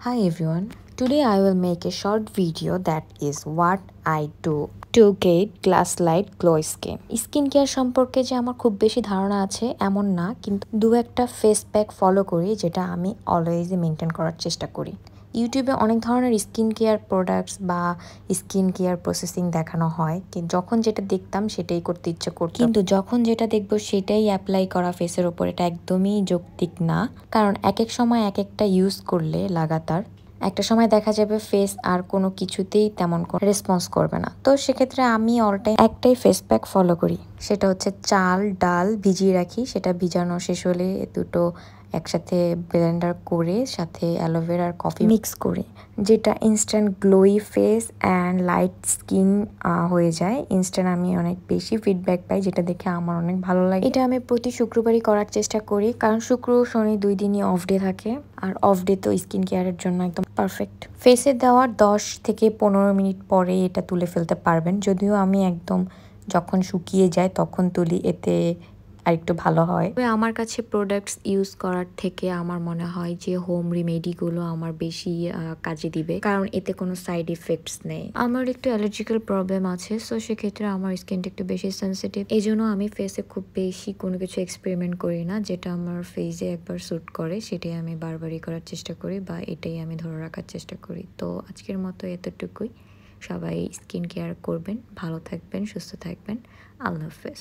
Hi everyone. Today I will make a short video that is what I do to get Glasslight Glow Skin. Skin care সম্পর্কে যে আমার খুব বেশি ধারণা আছে এমন না, কিন্তু দু একটা ফেস প্যাক ফলো করি যেটা আমি অলওয়েজই মেনটেন করার চেষ্টা করি। ইউটিউবে অনেক ধরনের স্কিন কেয়ার প্রোডাক্টস বা স্কিন কেয়ার প্রসেসিং দেখানো হয়, কিন্তু যখন যেটা দেখতাম সেটাই করতে ইচ্ছে করতো, কিন্তু যখন যেটা দেখবো সেটাই অ্যাপ্লাই করা ফেসের ওপর এটা একদমই যৌক্তিক না। কারণ এক এক সময় এক একটা ইউজ করলে লাগাতার একটা সময় দেখা যাবে ফেস আর কোনো কিছুতেই তেমন কোনো রেসপন্স করবে না। তো সেক্ষেত্রে আমি অল টাইম একটাই ফেস প্যাক ফলো করি, সেটা হচ্ছে চাল ডাল ভিজিয়ে রাখি, সেটা ভিজানো শেষ হলে দুটো একসাথে ব্লেন্ডার করে সাথে অ্যালোভেরা আর কফি মিক্স করে, যেটা instant glowy face and light skin হয়ে যায় ইনস্ট্যান্ট। আমি অনেক বেশি ফিডব্যাক পাই, যেটা দেখে আমার অনেক ভালো লাগে। এটা আমি প্রতি শুক্রবারই করার চেষ্টা করি, কারণ শুক্র শনি 2 দিনই অফ ডে থাকে, আর অফ ডে তো স্কিন কেয়ারের জন্য একদম পারফেক্ট। ফেসে দেওয়ার 10 থেকে 15 মিনিট পরে এটা তুলে ফেলতে পারবেন, যদিও আমি একদম যখন শুকিয়ে যায় তখন তুলি, এতে আরেকটু ভালো হয়। তবে আমার কাছে প্রোডাক্টস ইউজ করার থেকে আমার মনে হয় যে হোম রেমেডিগুলো আমার বেশি কাজে দিবে, কারণ এতে কোনো সাইড ইফেক্টস নেই। আমার একটু অ্যালার্জিক্যাল প্রবলেম আছে, সো সেক্ষেত্রে আমার স্কিনটা একটু বেশি সেন্সিটিভ, এই জন্য আমি ফেসে খুব বেশি কোনো কিছু এক্সপেরিমেন্ট করি না। যেটা আমার ফেসে একবার স্যুট করে সেটাই আমি বারবারই করার চেষ্টা করি, বা এটাই আমি ধরে রাখার চেষ্টা করি। তো আজকের মতো এতটুকুই। সবাই স্কিন কেয়ার করবেন, ভালো থাকবেন, সুস্থ থাকবেন। আল্লাহ হাফেজ।